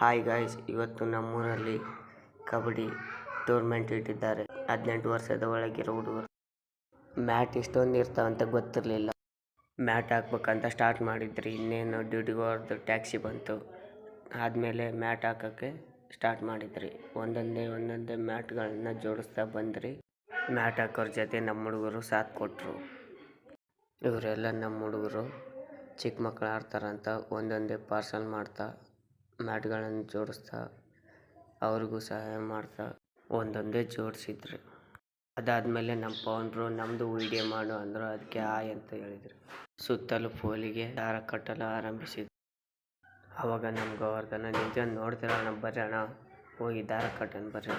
Hi guys, ಇವತ್ತು ನಮ್ಮೂರಲ್ಲಿ kabaddi tournament ಇಟ್ಟಿದ್ದಾರೆ. 18 ವರ್ಷದ ಒಳಗಿರೋ ಹುಡುಗರು. ಮ್ಯಾಟ್ ಇಷ್ಟೊಂದು ಇರ್ತಾವಂತ ಗೊತ್ತಿರಲಿಲ್ಲ. ಮ್ಯಾಟ್ ಹಾಕ್ಬೇಕಂತ ಸ್ಟಾರ್ಟ್ ಮಾಡಿದ್ರಿ. ಇನ್ನೇನು ಡ್ಯೂಟಿಗೆ ಹೋಗೋದು ಟ್ಯಾಕ್ಸಿ ಬಂತು. ಆದಮೇಲೆ ಮ್ಯಾಟ್ ಹಾಕೋಕ್ಕೆ ಸ್ಟಾರ್ಟ್ ಮಾಡಿದ್ರಿ. ಒಂದೊಂದೇ ಮ್ಯಾಟ್ಗಳನ್ನ ಜೋಡಿಸ್ತಾ ಬಂದ್ರಿ. ಮ್ಯಾಟ್ ಹಾಕೋರ ಜೊತೆ ನಮ್ಮ ಹುಡುಗರು ಸಾಥ್ ಕೊಟ್ಟರು. ಇವರೆಲ್ಲ ನಮ್ಮ ಹುಡುಗರು ಚಿಕ್ಕ ಮಕ್ಕಳು ಆಡ್ತಾರಂತ ಒಂದೊಂದೇ ಪಾರ್ಸಲ್ ಮಾಡ್ತಾ, ಮ್ಯಾಟ್ಗಳನ್ನು ಜೋಡಿಸ್ತಾ, ಅವ್ರಿಗೂ ಸಹಾಯ ಮಾಡ್ತಾ ಒಂದೊಂದೇ ಜೋಡಿಸಿದ್ರು. ಅದಾದಮೇಲೆ ನಮ್ಮ ಪೌಂಡ್ರು ನಮ್ಮದು ವೀಡಿಯೋ ಮಾಡು ಅಂದರು. ಅದಕ್ಕೆ ಆಯ್ ಅಂತ ಹೇಳಿದರು. ಸುತ್ತಲೂ ಪೋಲಿಗೆ ದಾರ ಕಟ್ಟಲು ಆರಂಭಿಸಿದ್ರು. ಆವಾಗ ನಮ್ಮ ಗೋವರ್ಧನ ನಿಂತ್ಕೊಂಡು ನೋಡ್ತಿರೋಣ, ಬರ್ರಿ ಅಣ್ಣ ಹೋಗಿ ದಾರ ಕಟ್ಟೋಣ ಬರ್ರಿ.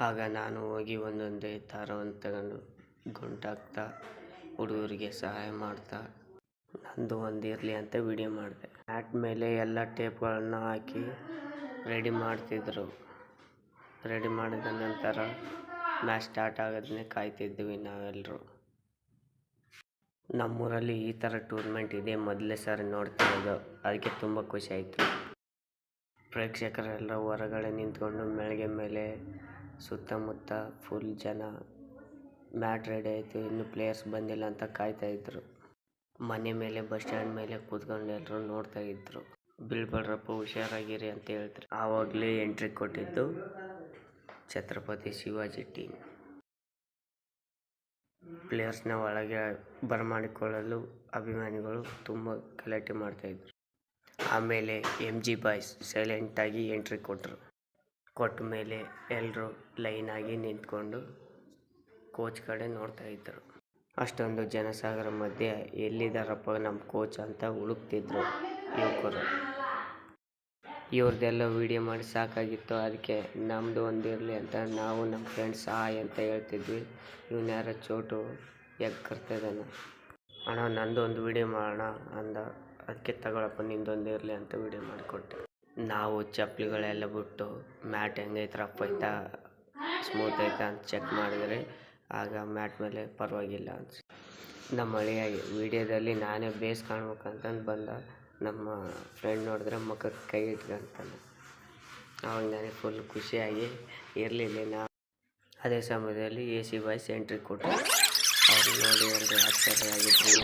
ಆಗ ನಾನು ಹೋಗಿ ಒಂದೊಂದೇ ದಾರವನ್ನು ತಗೊಂಡು ಗುಂಟಾಕ್ತಾ ಹುಡುಗರಿಗೆ ಸಹಾಯ ಮಾಡ್ತಾ ನಂದು ಒಂದು ಇರಲಿ ಅಂತ ವಿಡಿಯೋ ಮಾಡಿದೆ. ಮ್ಯಾಟ್ ಮೇಲೆ ಎಲ್ಲ ಟೇಪ್ಗಳನ್ನ ಹಾಕಿ ರೆಡಿ ಮಾಡ್ತಿದ್ರು. ರೆಡಿ ಮಾಡಿದ ನಂತರ ಮ್ಯಾಚ್ ಸ್ಟಾರ್ಟ್ ಆಗೋದನ್ನೇ ಕಾಯ್ತಿದ್ವಿ ನಾವೆಲ್ಲರೂ. ನಮ್ಮೂರಲ್ಲಿ ಈ ಥರ ಟೂರ್ನಮೆಂಟ್ ಇದೆ ಮೊದಲೇ ಸಾರಿ ನೋಡ್ತಿರೋದು. ಅದಕ್ಕೆ ತುಂಬ ಖುಷಿ ಆಯಿತು. ಪ್ರೇಕ್ಷಕರೆಲ್ಲ ಹೊರಗಡೆ ನಿಂತ್ಕೊಂಡು ಮೆಳಗೆ ಮೇಲೆ ಸುತ್ತಮುತ್ತ ಫುಲ್ ಜನ. ಮ್ಯಾಟ್ ರೆಡಿ ಆಯಿತು, ಇನ್ನು ಪ್ಲೇಯರ್ಸ್ ಬಂದಿಲ್ಲ ಅಂತ ಕಾಯ್ತಾಯಿದ್ರು. ಮನೆ ಮೇಲೆ ಬಸ್ ಸ್ಟ್ಯಾಂಡ್ ಮೇಲೆ ಕೂತ್ಕೊಂಡು ಎಲ್ಲರೂ ನೋಡ್ತಾ ಇದ್ರು. ಬೀಳ್ಬೇಡ್ರಪ್ಪ ಹುಷಾರಾಗಿರಿ ಅಂತ ಹೇಳಿದ್ರು. ಆವಾಗಲೇ ಎಂಟ್ರಿ ಕೊಟ್ಟಿದ್ದು ಛತ್ರಪತಿ ಶಿವಾಜಿ ಟೀಮ್. ಪ್ಲೇಯರ್ಸ್ನ ಒಳಗೆ ಬರಮಾಡಿಕೊಳ್ಳಲು ಅಭಿಮಾನಿಗಳು ತುಂಬ ಗಲಾಟೆ ಮಾಡ್ತಾಯಿದ್ರು. ಆಮೇಲೆ MG ಬಾಯ್ಸ್ ಸೈಲೆಂಟಾಗಿ ಎಂಟ್ರಿ ಕೊಟ್ಟರು. ಕೊಟ್ಟ ಮೇಲೆ ಎಲ್ಲರೂ ಲೈನಾಗಿ ನಿಂತ್ಕೊಂಡು ಕೋಚ್ ಕಡೆ ನೋಡ್ತಾಯಿದ್ರು. ಅಷ್ಟೊಂದು ಜನಸಾಗರ ಮಧ್ಯೆ ಎಲ್ಲಿದ್ದಾರಪ್ಪ ನಮ್ಮ ಕೋಚ್ ಅಂತ ಹುಡುಕ್ತಿದ್ರು ಯುವಕರು. ಇವ್ರದ್ದೆಲ್ಲ ವೀಡಿಯೋ ಮಾಡಿ ಸಾಕಾಗಿತ್ತು. ಅದಕ್ಕೆ ನಮ್ಮದು ಒಂದು ಇರಲಿ ಅಂತ ನಾವು ನಮ್ಮ ಫ್ರೆಂಡ್ಸ್ ಹಾಯ್ ಅಂತ ಹೇಳ್ತಿದ್ವಿ. ಇವನು ಯಾರೋ ಚೋಟು ಎಗ್ ಕರ್ತಿದ್ದಾನೆ. ಅಣ್ಣ ನಂದು ಒಂದು ವೀಡಿಯೋ ಮಾಡೋಣ ಅಂದ. ಅದಕ್ಕೆ ತಗೊಳಪ್ಪ ನಿಂದೊಂದು ಇರಲಿ ಅಂತ ವೀಡಿಯೋ ಮಾಡಿಕೊಟ್ಟೆ. ನಾವು ಚಪ್ಪಲಿಗಳೆಲ್ಲ ಬಿಟ್ಟು ಮ್ಯಾಟ್ ಹೆಂಗೈತೆ, ರಫ್ ಐತಾ ಸ್ಮೂತ್ ಐತಾ ಅಂತ ಚೆಕ್ ಮಾಡಿದರೆ ಆಗ ಮ್ಯಾಟ್ ಮೇಲೆ ಪರವಾಗಿಲ್ಲ ಅನ್ಸಿ. ನಮ್ಮ ಹಳೆಯ ವೀಡಿಯೋದಲ್ಲಿ ನಾನೇ ಬೇಸ್ ಕಾಣ್ಬೇಕಂತಂದು ಬಂದ. ನಮ್ಮ ಫ್ರೆಂಡ್ ನೋಡಿದ್ರೆ ಮುಖಕ್ಕೆ ಕೈ ಇಟ್ಕೊಂತಾನೆ. ಅವಾಗ ನನಗೆ ಫುಲ್ ಖುಷಿಯಾಗಿ ಇರಲಿಲ್ಲ. ಅದೇ ಸಮಯದಲ್ಲಿ AC ಬಾಯ್ಸ್ ಎಂಟ್ರಿ ಕೊಟ್ಟರು. ಅವ್ರು ನೋಡಿ ಎಲ್ಲರೂ ಆಶ್ಚರ್ಯ ಆಗಿದ್ರು.